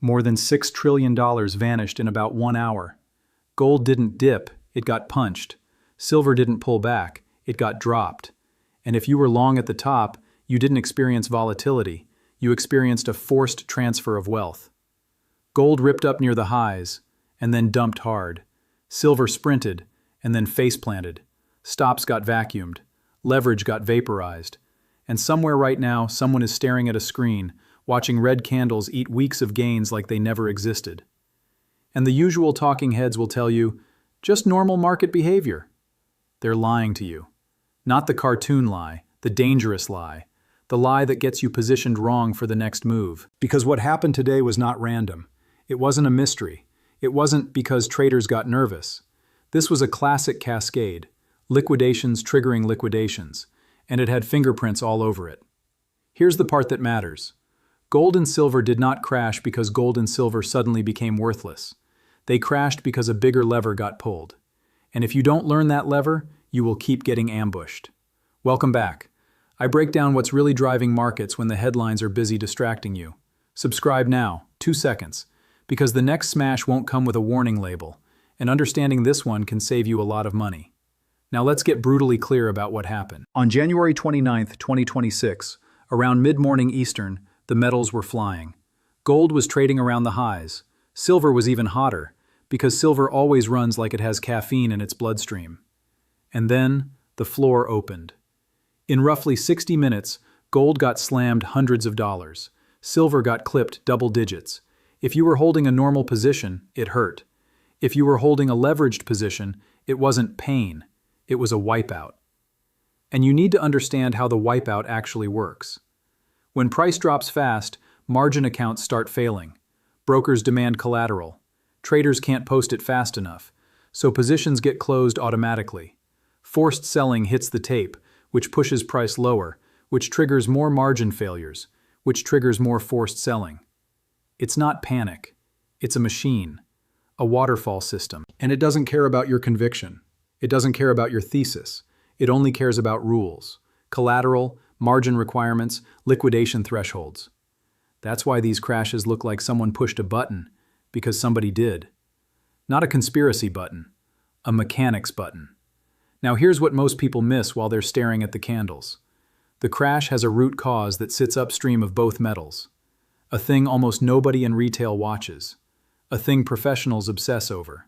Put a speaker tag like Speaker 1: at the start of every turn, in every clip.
Speaker 1: More than $6 trillion vanished in about 1 hour. Gold didn't dip, it got punched. Silver didn't pull back, it got dropped. And if you were long at the top, you didn't experience volatility, you experienced a forced transfer of wealth. Gold ripped up near the highs, and then dumped hard. Silver sprinted, and then face-planted. Stops got vacuumed. Leverage got vaporized. And somewhere right now, someone is staring at a screen, watching red candles eat weeks of gains like they never existed. And the usual talking heads will tell you, just normal market behavior. They're lying to you. Not the cartoon lie, the dangerous lie, the lie that gets you positioned wrong for the next move. Because what happened today was not random. It wasn't a mystery. It wasn't because traders got nervous. This was a classic cascade, liquidations triggering liquidations, and it had fingerprints all over it. Here's the part that matters. Gold and silver did not crash because gold and silver suddenly became worthless. They crashed because a bigger lever got pulled. And if you don't learn that lever, you will keep getting ambushed. Welcome back. I break down what's really driving markets when the headlines are busy distracting you. Subscribe now, 2 seconds, because the next smash won't come with a warning label, and understanding this one can save you a lot of money. Now let's get brutally clear about what happened. On January 29, 2026, around mid-morning Eastern, the metals were flying. Gold was trading around the highs. Silver was even hotter, because silver always runs like it has caffeine in its bloodstream. And then, the floor opened. In roughly 60 minutes, gold got slammed hundreds of dollars. Silver got clipped double digits. If you were holding a normal position, it hurt. If you were holding a leveraged position, it wasn't pain, it was a wipeout. And you need to understand how the wipeout actually works. When price drops fast, margin accounts start failing. Brokers demand collateral. Traders can't post it fast enough, so positions get closed automatically. Forced selling hits the tape, which pushes price lower, which triggers more margin failures, which triggers more forced selling. It's not panic. It's a machine, a waterfall system. And it doesn't care about your conviction. It doesn't care about your thesis. It only cares about rules, collateral, margin requirements, liquidation thresholds. That's why these crashes look like someone pushed a button, because somebody did. Not a conspiracy button, a mechanics button. Now here's what most people miss while they're staring at the candles. The crash has a root cause that sits upstream of both metals. A thing almost nobody in retail watches. A thing professionals obsess over.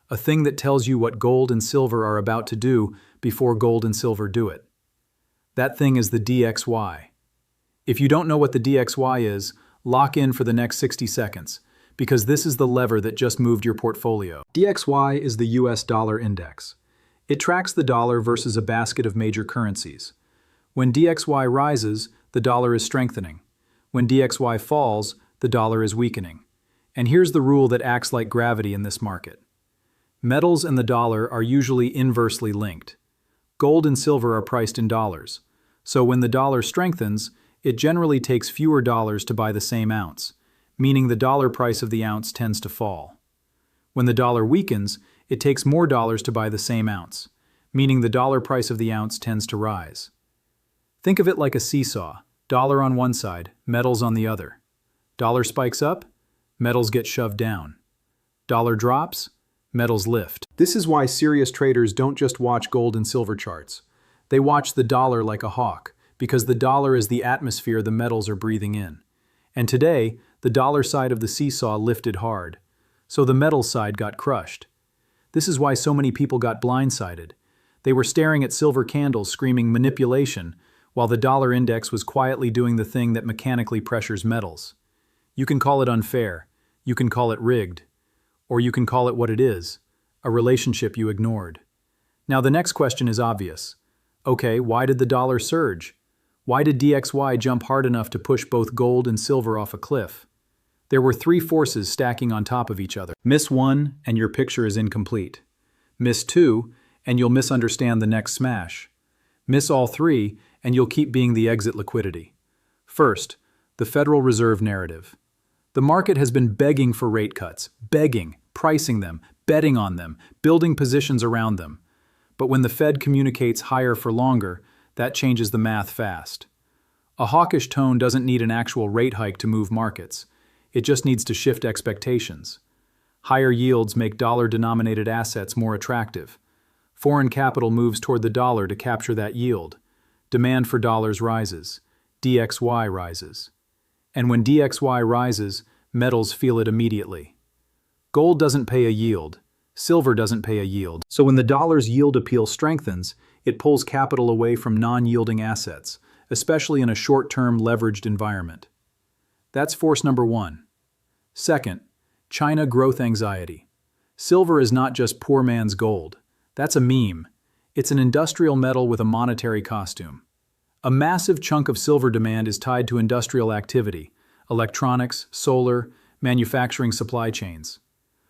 Speaker 1: A thing that tells you what gold and silver are about to do before gold and silver do it. That thing is the DXY. If you don't know what the DXY is, lock in for the next 60 seconds, because this is the lever that just moved your portfolio. DXY is the US dollar index. It tracks the dollar versus a basket of major currencies. When DXY rises, the dollar is strengthening. When DXY falls, the dollar is weakening. And here's the rule that acts like gravity in this market. Metals and the dollar are usually inversely linked. Gold and silver are priced in dollars. So when the dollar strengthens, it generally takes fewer dollars to buy the same ounce, meaning the dollar price of the ounce tends to fall. When the dollar weakens, it takes more dollars to buy the same ounce, meaning the dollar price of the ounce tends to rise. Think of it like a seesaw, dollar on one side, metals on the other. Dollar spikes up, metals get shoved down. Dollar drops, metals lift. This is why serious traders don't just watch gold and silver charts. They watch the dollar like a hawk, because the dollar is the atmosphere the metals are breathing in. And today, the dollar side of the seesaw lifted hard, so the metal side got crushed. This is why so many people got blindsided. They were staring at silver candles screaming manipulation, while the dollar index was quietly doing the thing that mechanically pressures metals. You can call it unfair, you can call it rigged, or you can call it what it is, a relationship you ignored. Now the next question is obvious. Okay, why did the dollar surge? Why did DXY jump hard enough to push both gold and silver off a cliff? There were 3 forces stacking on top of each other. Miss one, and your picture is incomplete. Miss 2, and you'll misunderstand the next smash. Miss all 3, and you'll keep being the exit liquidity. First, the Federal Reserve narrative. The market has been begging for rate cuts, begging, pricing them, betting on them, building positions around them. But when the Fed communicates higher for longer, that changes the math fast. A hawkish tone doesn't need an actual rate hike to move markets. It just needs to shift expectations. Higher yields make dollar-denominated assets more attractive. Foreign capital moves toward the dollar to capture that yield. Demand for dollars rises. DXY rises. And when DXY rises, metals feel it immediately. Gold doesn't pay a yield. Silver doesn't pay a yield. So when the dollar's yield appeal strengthens, it pulls capital away from non-yielding assets, especially in a short-term leveraged environment. That's force number one. Second, China growth anxiety. Silver is not just poor man's gold. That's a meme. It's an industrial metal with a monetary costume. A massive chunk of silver demand is tied to industrial activity, electronics, solar, manufacturing supply chains.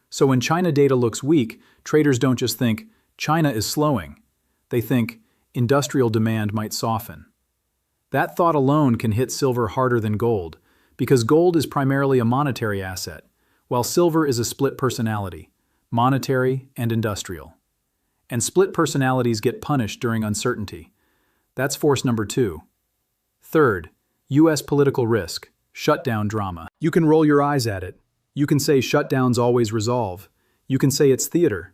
Speaker 1: So when China data looks weak, traders don't just think, China is slowing. They think, industrial demand might soften. That thought alone can hit silver harder than gold, because gold is primarily a monetary asset, while silver is a split personality, monetary and industrial. And split personalities get punished during uncertainty. That's force number two. Third, U.S. political risk, shutdown drama. You can roll your eyes at it. You can say shutdowns always resolve. You can say it's theater.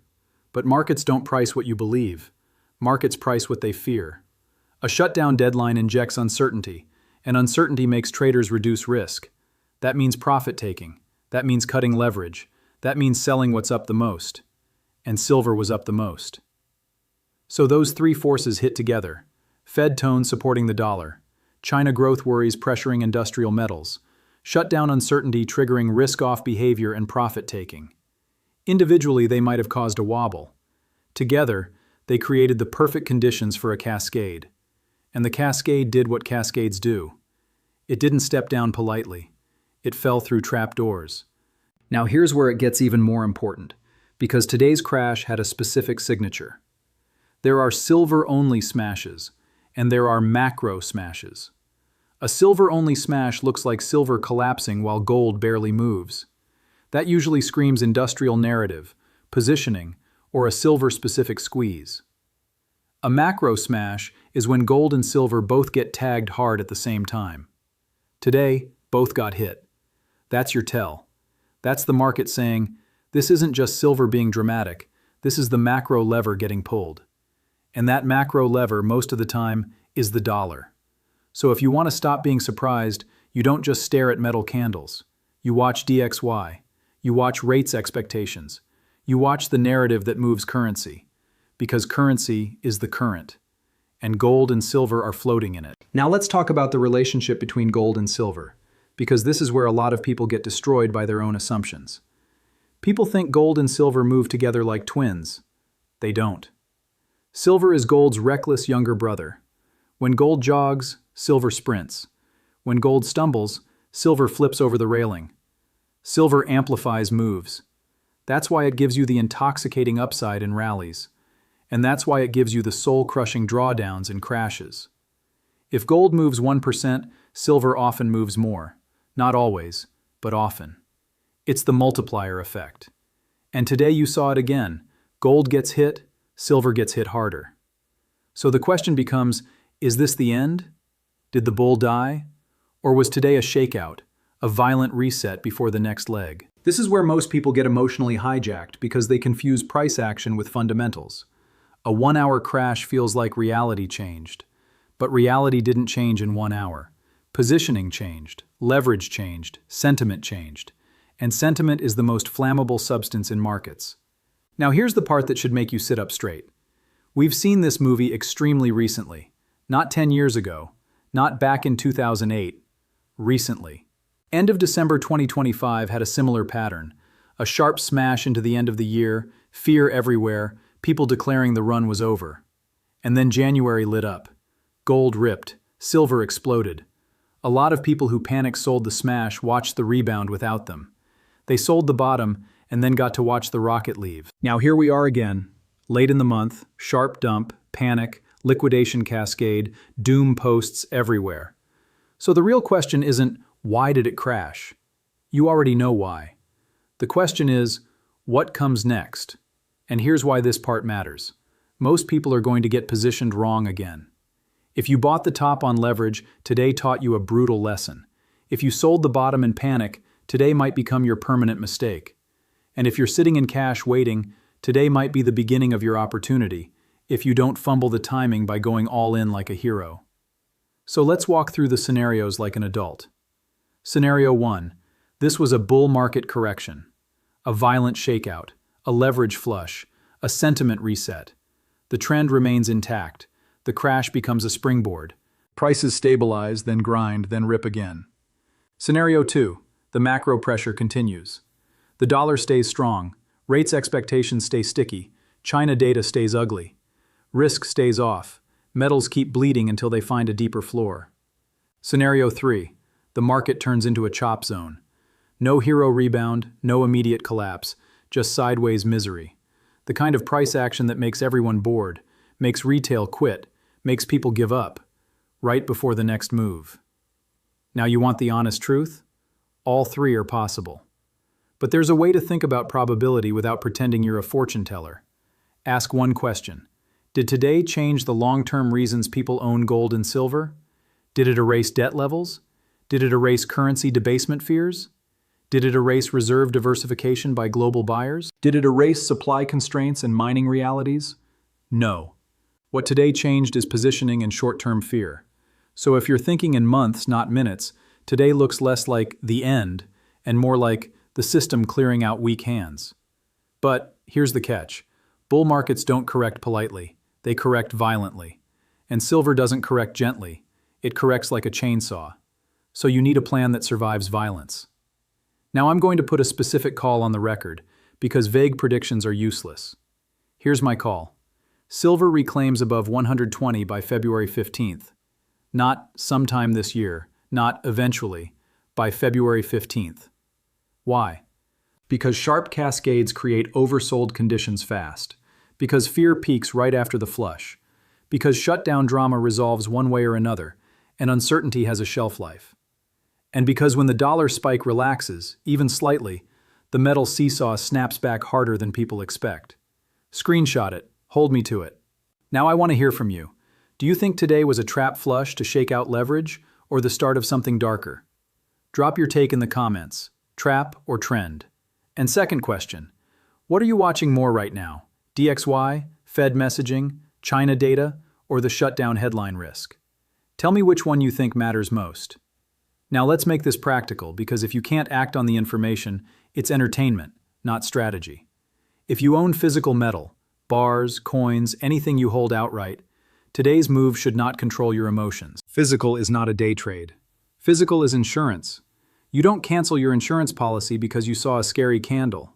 Speaker 1: But markets don't price what you believe. Markets price what they fear. A shutdown deadline injects uncertainty, and uncertainty makes traders reduce risk. That means profit-taking. That means cutting leverage. That means selling what's up the most. And silver was up the most. So those three forces hit together. Fed tone supporting the dollar. China growth worries pressuring industrial metals. Shutdown uncertainty triggering risk-off behavior and profit-taking. Individually, they might have caused a wobble. Together, they created the perfect conditions for a cascade. And the cascade did what cascades do. It didn't step down politely. It fell through trapdoors. Now here's where it gets even more important, because today's crash had a specific signature. There are silver-only smashes, and there are macro smashes. A silver-only smash looks like silver collapsing while gold barely moves. That usually screams industrial narrative, positioning, or a silver-specific squeeze. A macro smash is when gold and silver both get tagged hard at the same time. Today, both got hit. That's your tell. That's the market saying, this isn't just silver being dramatic, this is the macro lever getting pulled. And that macro lever, most of the time, is the dollar. So if you want to stop being surprised, you don't just stare at metal candles. You watch DXY. You watch rates expectations. You watch the narrative that moves currency. Because currency is the current. And gold and silver are floating in it. Now let's talk about the relationship between gold and silver, because this is where a lot of people get destroyed by their own assumptions. People think gold and silver move together like twins. They don't. Silver is gold's reckless younger brother. When gold jogs, silver sprints. When gold stumbles, silver flips over the railing. Silver amplifies moves. That's why it gives you the intoxicating upside in rallies. And that's why it gives you the soul-crushing drawdowns in crashes. If gold moves 1%, silver often moves more. Not always, but often. It's the multiplier effect. And today you saw it again. Gold gets hit, silver gets hit harder. So the question becomes, is this the end? Did the bull die? Or was today a shakeout, a violent reset before the next leg? This is where most people get emotionally hijacked because they confuse price action with fundamentals. A 1-hour crash feels like reality changed. But reality didn't change in 1 hour. Positioning changed, leverage changed, sentiment changed. And sentiment is the most flammable substance in markets. Now here's the part that should make you sit up straight. We've seen this movie extremely recently. Not 10 years ago. Not back in 2008. Recently. End of December 2025 had a similar pattern. A sharp smash into the end of the year, fear everywhere, people declaring the run was over. And then January lit up. Gold ripped. Silver exploded. A lot of people who panic sold the smash watched the rebound without them. They sold the bottom and then got to watch the rocket leave. Now here we are again. Late in the month, sharp dump, panic, liquidation cascade, doom posts everywhere. So the real question isn't, why did it crash? You already know why. The question is, what comes next? And here's why this part matters. Most people are going to get positioned wrong again. If you bought the top on leverage, today taught you a brutal lesson. If you sold the bottom in panic, today might become your permanent mistake. And if you're sitting in cash waiting, today might be the beginning of your opportunity, if you don't fumble the timing by going all in like a hero. So let's walk through the scenarios like an adult. Scenario 1. This was a bull market correction. A violent shakeout, a leverage flush, a sentiment reset. The trend remains intact. The crash becomes a springboard. Prices stabilize, then grind, then rip again. Scenario 2. The macro pressure continues. The dollar stays strong. Rates expectations stay sticky. China data stays ugly. Risk stays off. Metals keep bleeding until they find a deeper floor. Scenario 3. The market turns into a chop zone. No hero rebound, no immediate collapse, just sideways misery. The kind of price action that makes everyone bored, makes retail quit, makes people give up, right before the next move. Now you want the honest truth? All three are possible. But there's a way to think about probability without pretending you're a fortune teller. Ask one question. Did today change the long-term reasons people own gold and silver? Did it erase debt levels? Did it erase currency debasement fears? Did it erase reserve diversification by global buyers? Did it erase supply constraints and mining realities? No. What today changed is positioning and short-term fear. So if you're thinking in months, not minutes, today looks less like the end and more like the system clearing out weak hands. But here's the catch. Bull markets don't correct politely. They correct violently. And silver doesn't correct gently. It corrects like a chainsaw. So you need a plan that survives violence. Now I'm going to put a specific call on the record because vague predictions are useless. Here's my call. Silver reclaims above 120 by February 15th. Not sometime this year, not eventually, by February 15th. Why? Because sharp cascades create oversold conditions fast. Because fear peaks right after the flush. Because shutdown drama resolves one way or another, and uncertainty has a shelf life. And because when the dollar spike relaxes, even slightly, the metal seesaw snaps back harder than people expect. Screenshot it. Hold me to it. Now I want to hear from you. Do you think today was a trap flush to shake out leverage, or the start of something darker? Drop your take in the comments. Trap or trend? And second question, what are you watching more right now? DXY, Fed messaging, China data, or the shutdown headline risk? Tell me which one you think matters most. Now let's make this practical, because if you can't act on the information, it's entertainment, not strategy. If you own physical metal, bars, coins, anything you hold outright, today's move should not control your emotions. Physical is not a day trade. Physical is insurance. You don't cancel your insurance policy because you saw a scary candle.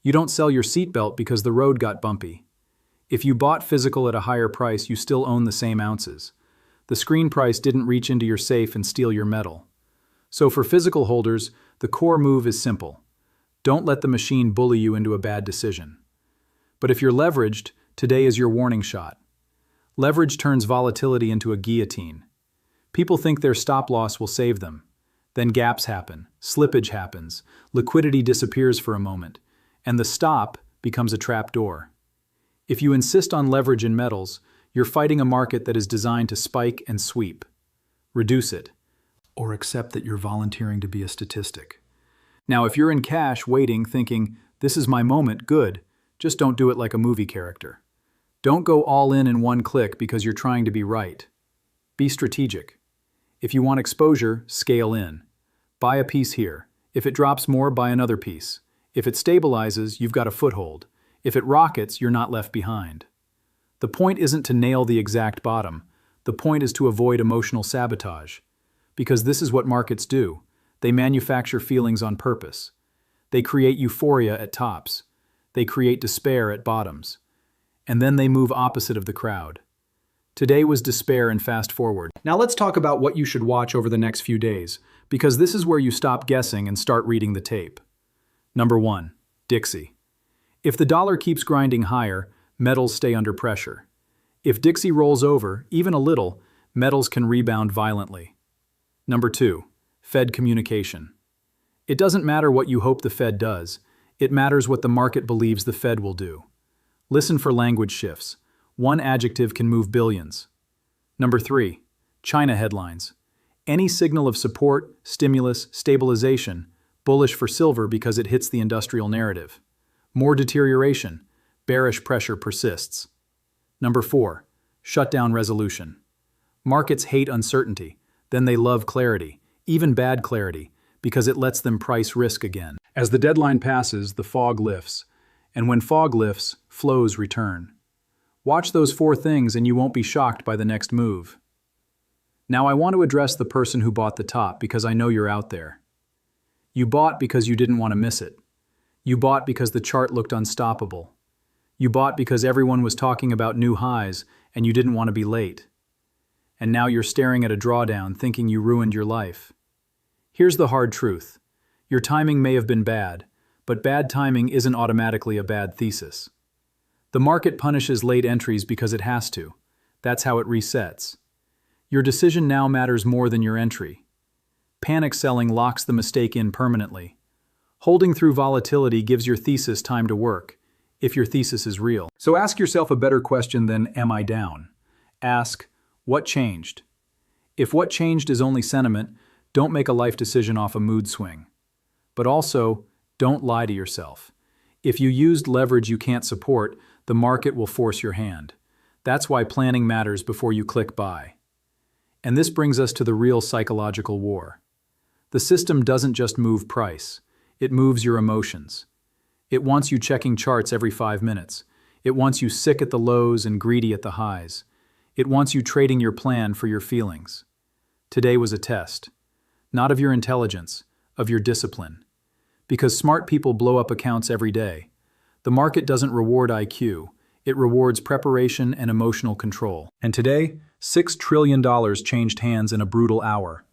Speaker 1: You don't sell your seatbelt because the road got bumpy. If you bought physical at a higher price, you still own the same ounces. The screen price didn't reach into your safe and steal your metal. So for physical holders, the core move is simple. Don't let the machine bully you into a bad decision. But if you're leveraged, today is your warning shot. Leverage turns volatility into a guillotine. People think their stop loss will save them. Then gaps happen, slippage happens, liquidity disappears for a moment, and the stop becomes a trap door. If you insist on leverage in metals, you're fighting a market that is designed to spike and sweep. Reduce it, or accept that you're volunteering to be a statistic. Now, if you're in cash waiting, thinking, this is my moment, good, just don't do it like a movie character. Don't go all in one click because you're trying to be right. Be strategic. If you want exposure, scale in. Buy a piece here. If it drops more, buy another piece. If it stabilizes, you've got a foothold. If it rockets, you're not left behind. The point isn't to nail the exact bottom. The point is to avoid emotional sabotage. Because this is what markets do. They manufacture feelings on purpose. They create euphoria at tops. They create despair at bottoms. And then they move opposite of the crowd. Today was despair and fast forward. Now let's talk about what you should watch over the next few days, because this is where you stop guessing and start reading the tape. Number 1, Dixie. If the dollar keeps grinding higher, metals stay under pressure. If Dixie rolls over, even a little, metals can rebound violently. Number 2, Fed communication. It doesn't matter what you hope the Fed does, it matters what the market believes the Fed will do. Listen for language shifts. One adjective can move billions. Number 3, China headlines. Any signal of support, stimulus, stabilization, bullish for silver because it hits the industrial narrative. More deterioration, bearish pressure persists. Number 4, shutdown resolution. Markets hate uncertainty, then they love clarity, even bad clarity, because it lets them price risk again. As the deadline passes, the fog lifts, and when fog lifts, flows return. Watch those 4 things and you won't be shocked by the next move. Now I want to address the person who bought the top because I know you're out there. You bought because you didn't want to miss it. You bought because the chart looked unstoppable. You bought because everyone was talking about new highs and you didn't want to be late. And now you're staring at a drawdown thinking you ruined your life. Here's the hard truth. Your timing may have been bad, but bad timing isn't automatically a bad thesis. The market punishes late entries because it has to. That's how it resets. Your decision now matters more than your entry. Panic selling locks the mistake in permanently. Holding through volatility gives your thesis time to work, if your thesis is real. So ask yourself a better question than, am I down? Ask, what changed? If what changed is only sentiment, don't make a life decision off a mood swing. But also, don't lie to yourself. If you used leverage you can't support, the market will force your hand. That's why planning matters before you click buy. And this brings us to the real psychological war. The system doesn't just move price, it moves your emotions. It wants you checking charts every 5 minutes. It wants you sick at the lows and greedy at the highs. It wants you trading your plan for your feelings. Today was a test, not of your intelligence, of your discipline. Because smart people blow up accounts every day. The market doesn't reward IQ, it rewards preparation and emotional control. And today, $6 trillion changed hands in a brutal hour.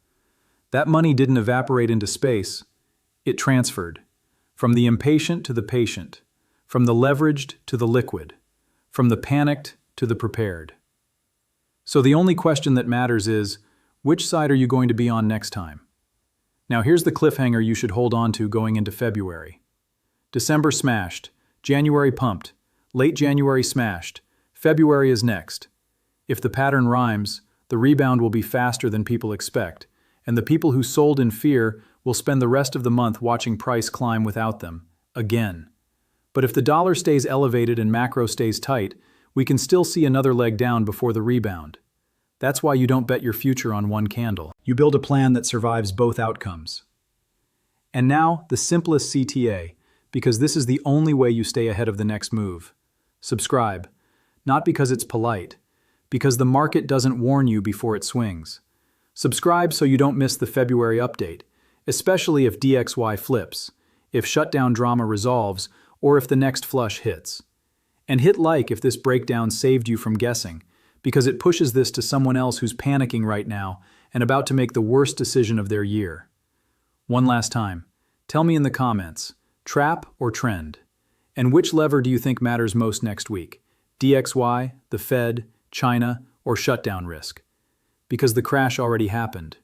Speaker 1: That money didn't evaporate into space, it transferred. From the impatient to the patient, from the leveraged to the liquid, from the panicked to the prepared. So the only question that matters is, which side are you going to be on next time? Now here's the cliffhanger you should hold on to going into February. December smashed, January pumped, late January smashed, February is next. If the pattern rhymes, the rebound will be faster than people expect, and the people who sold in fear will spend the rest of the month watching price climb without them, again. But if the dollar stays elevated and macro stays tight, we can still see another leg down before the rebound. That's why you don't bet your future on one candle. You build a plan that survives both outcomes. And now, the simplest CTA, because this is the only way you stay ahead of the next move. Subscribe. Not because it's polite, because the market doesn't warn you before it swings. Subscribe so you don't miss the February update, especially if DXY flips, if shutdown drama resolves, or if the next flush hits. And hit like if this breakdown saved you from guessing, because it pushes this to someone else who's panicking right now and about to make the worst decision of their year. One last time, tell me in the comments, trap or trend? And which lever do you think matters most next week? DXY, the Fed, China, or shutdown risk? Because the crash already happened.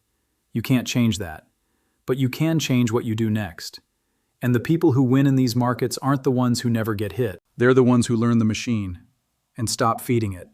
Speaker 1: You can't change that. But you can change what you do next. And the people who win in these markets aren't the ones who never get hit. They're the ones who learn the machine and stop feeding it.